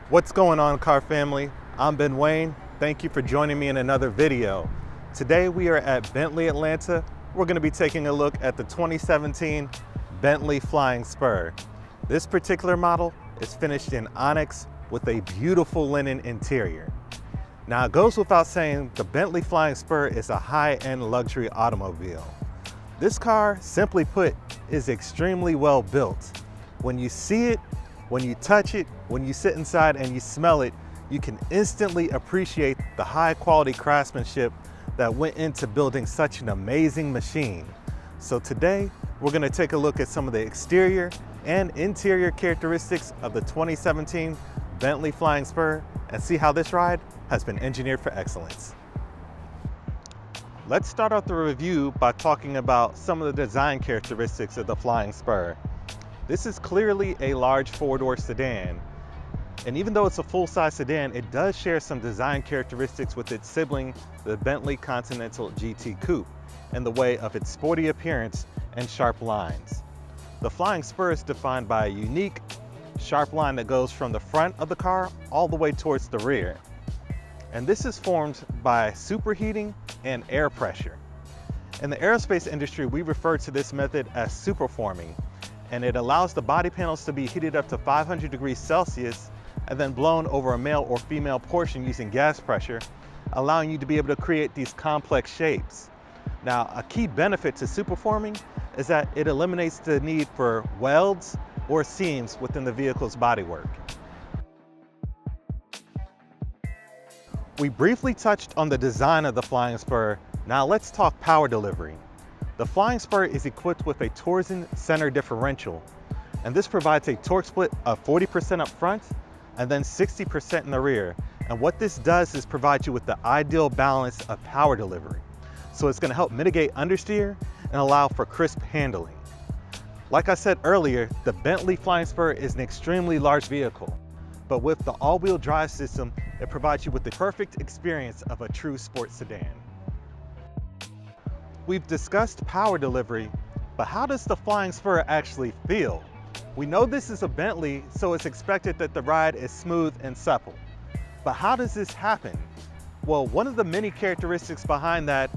What's going on, car family? I'm Ben Wayne. Thank you for joining me in another video. Today we are at Bentley, Atlanta. We're going to be taking a look at the 2017 Bentley Flying Spur. This particular model is finished in onyx with a beautiful linen interior. Now, it goes without saying, the Bentley Flying Spur is a high-end luxury automobile. This car, simply put, is extremely well built. When you see it, when you touch it, when you sit inside and you smell it, you can instantly appreciate the high quality craftsmanship that went into building such an amazing machine. So today, we're gonna take a look at some of the exterior and interior characteristics of the 2017 Bentley Flying Spur and see how this ride has been engineered for excellence. Let's start out the review by talking about some of the design characteristics of the Flying Spur. This is clearly a large four-door sedan, and even though it's a full-size sedan, it does share some design characteristics with its sibling, the Bentley Continental GT Coupe, in the way of its sporty appearance and sharp lines. The Flying Spur is defined by a unique, sharp line that goes from the front of the car all the way towards the rear. And this is formed by superheating and air pressure. In the aerospace industry, we refer to this method as superforming, and it allows the body panels to be heated up to 500 degrees Celsius and then blown over a male or female portion using gas pressure, allowing you to be able to create these complex shapes. Now, a key benefit to superforming is that it eliminates the need for welds or seams within the vehicle's bodywork. We briefly touched on the design of the Flying Spur. Now let's talk power delivery. The Flying Spur is equipped with a Torsen center differential, and this provides a torque split of 40% up front and then 60% in the rear. And what this does is provide you with the ideal balance of power delivery. So it's going to help mitigate understeer and allow for crisp handling. Like I said earlier, the Bentley Flying Spur is an extremely large vehicle, but with the all-wheel drive system, it provides you with the perfect experience of a true sports sedan. We've discussed power delivery, but how does the Flying Spur actually feel? We know this is a Bentley, so it's expected that the ride is smooth and supple. But how does this happen? Well, one of the many characteristics behind that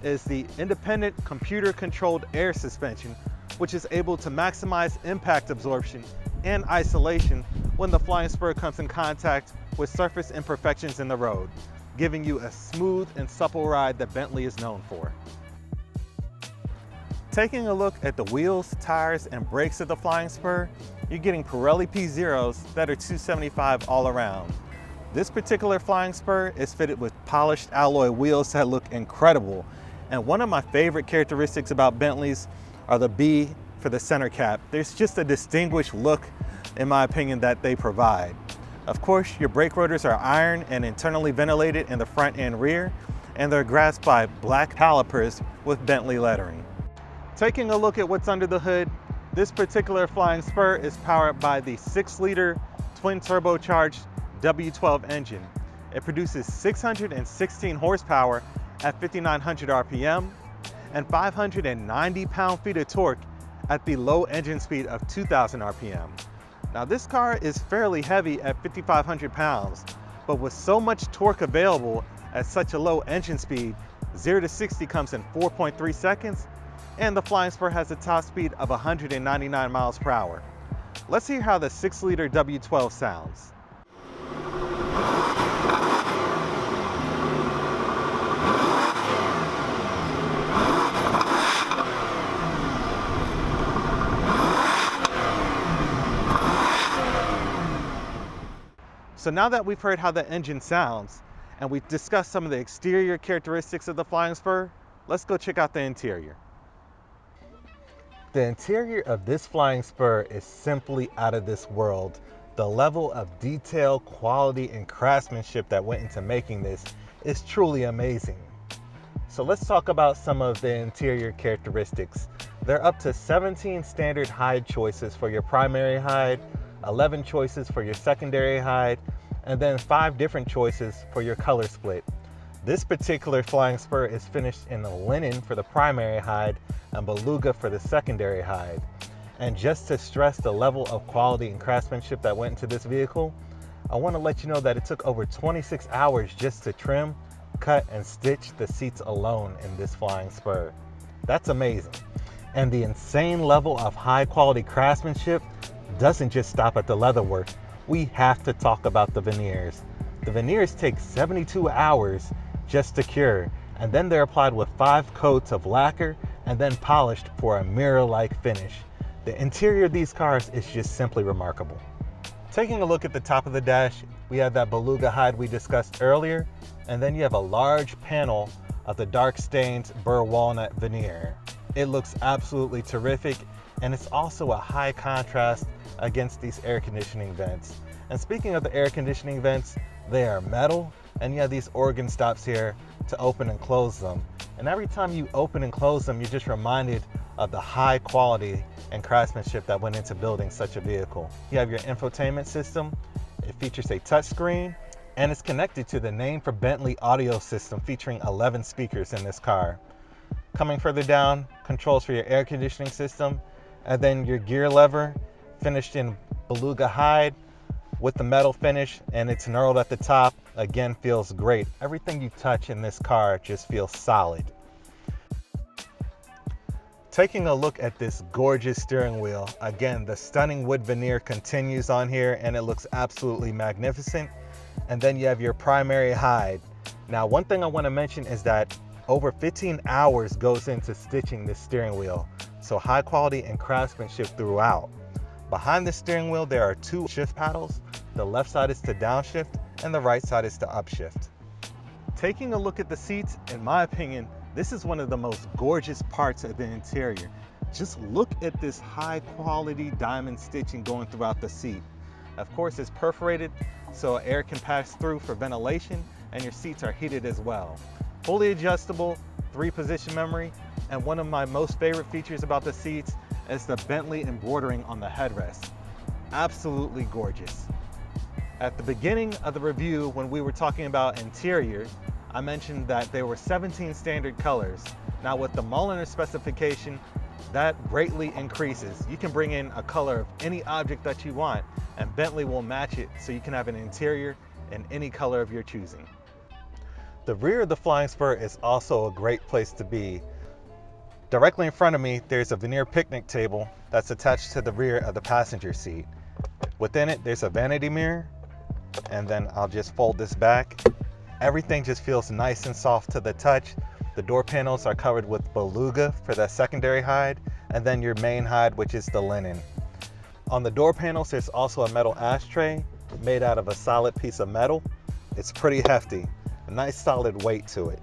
is the independent computer-controlled air suspension, which is able to maximize impact absorption and isolation when the Flying Spur comes in contact with surface imperfections in the road, giving you a smooth and supple ride that Bentley is known for. Taking a look at the wheels, tires, and brakes of the Flying Spur, you're getting Pirelli P0s that are 275 all around. This particular Flying Spur is fitted with polished alloy wheels that look incredible. And one of my favorite characteristics about Bentleys are the B for the center cap. There's just a distinguished look, in my opinion, that they provide. Of course, your brake rotors are iron and internally ventilated in the front and rear, and they're grasped by black calipers with Bentley lettering. Taking a look at what's under the hood, this particular Flying Spur is powered by the 6-liter twin turbocharged W12 engine. It produces 616 horsepower at 5,900 RPM and 590 pound-feet of torque at the low engine speed of 2,000 RPM. Now, this car is fairly heavy at 5,500 pounds, but with so much torque available at such a low engine speed, 0 to 60 comes in 4.3 seconds, and the Flying Spur has a top speed of 199 miles per hour. Let's hear how the 6-liter W12 sounds. So now that we've heard how the engine sounds, and we've discussed some of the exterior characteristics of the Flying Spur, let's go check out the interior. The interior of this Flying Spur is simply out of this world. The level of detail, quality, and craftsmanship that went into making this is truly amazing. So let's talk about some of the interior characteristics. There are up to 17 standard hide choices for your primary hide, 11 choices for your secondary hide, and then 5 different choices for your color split. This particular Flying Spur is finished in linen for the primary hide and beluga for the secondary hide. And just to stress the level of quality and craftsmanship that went into this vehicle, I want to let you know that it took over 26 hours just to trim, cut, and stitch the seats alone in this Flying Spur. That's amazing. And the insane level of high quality craftsmanship doesn't just stop at the leatherwork. We have to talk about the veneers. The veneers take 72 hours just to cure, and then they're applied with 5 coats of lacquer and then polished for a mirror-like finish. The interior of these cars is just simply remarkable. Taking a look at the top of the dash, we have that beluga hide we discussed earlier, and then you have a large panel of the dark stained burr walnut veneer. It looks absolutely terrific, and it's also a high contrast against these air conditioning vents. And speaking of the air conditioning vents, they are metal, and you have these organ stops here to open and close them. And every time you open and close them, you're just reminded of the high quality and craftsmanship that went into building such a vehicle. You have your infotainment system. It features a touchscreen, and it's connected to the name for Bentley audio system featuring 11 speakers in this car. Coming further down, controls for your air conditioning system, and then your gear lever finished in beluga hide with the metal finish, and it's knurled at the top. Again, feels great. Everything you touch in this car just feels solid. Taking a look at this gorgeous steering wheel, again, the stunning wood veneer continues on here and it looks absolutely magnificent. And then you have your primary hide. Now, one thing I want to mention is that over 15 hours goes into stitching this steering wheel. So high quality and craftsmanship throughout. Behind the steering wheel, there are 2 shift paddles. The left side is to downshift and the right side is to upshift. Taking a look at the seats, in my opinion, this is one of the most gorgeous parts of the interior. Just look at this high quality diamond stitching going throughout the seat. Of course, it's perforated so air can pass through for ventilation, and your seats are heated as well. Fully adjustable, 3-position memory, and one of my most favorite features about the seats is the Bentley embroidering on the headrest. Absolutely gorgeous. At the beginning of the review, when we were talking about interior, I mentioned that there were 17 standard colors. Now with the Mulliner specification, that greatly increases. You can bring in a color of any object that you want, and Bentley will match it so you can have an interior in any color of your choosing. The rear of the Flying Spur is also a great place to be. Directly in front of me, there's a veneer picnic table that's attached to the rear of the passenger seat. Within it, there's a vanity mirror, and then I'll just fold this back. Everything just feels nice and soft to the touch. The door panels are covered with beluga for that secondary hide, and then your main hide, which is the linen. On the door panels, there's also a metal ashtray made out of a solid piece of metal. It's pretty hefty, a nice solid weight to it.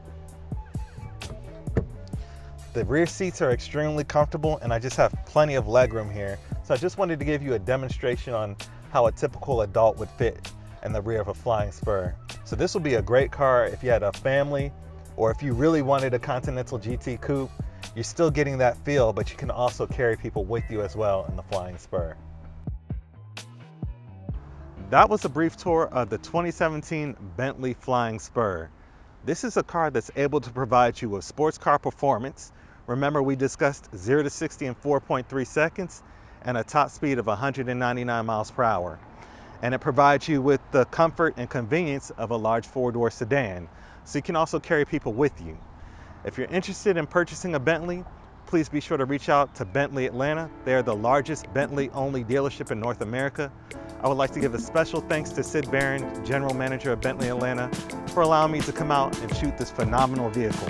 The rear seats are extremely comfortable, and I just have plenty of legroom here. So I just wanted to give you a demonstration on how a typical adult would fit in the rear of a Flying Spur. So this will be a great car if you had a family, or if you really wanted a Continental GT Coupe. You're still getting that feel, but you can also carry people with you as well in the Flying Spur. That was a brief tour of the 2017 Bentley Flying Spur. This is a car that's able to provide you with sports car performance. Remember, we discussed 0 to 60 in 4.3 seconds and a top speed of 199 miles per hour. And it provides you with the comfort and convenience of a large 4-door sedan, so you can also carry people with you. If you're interested in purchasing a Bentley, please be sure to reach out to Bentley Atlanta. They are the largest Bentley-only dealership in North America. I would like to give a special thanks to Sid Barron, General Manager of Bentley Atlanta, for allowing me to come out and shoot this phenomenal vehicle.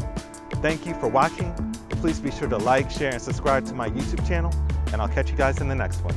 Thank you for watching. Please be sure to like, share, and subscribe to my YouTube channel, and I'll catch you guys in the next one.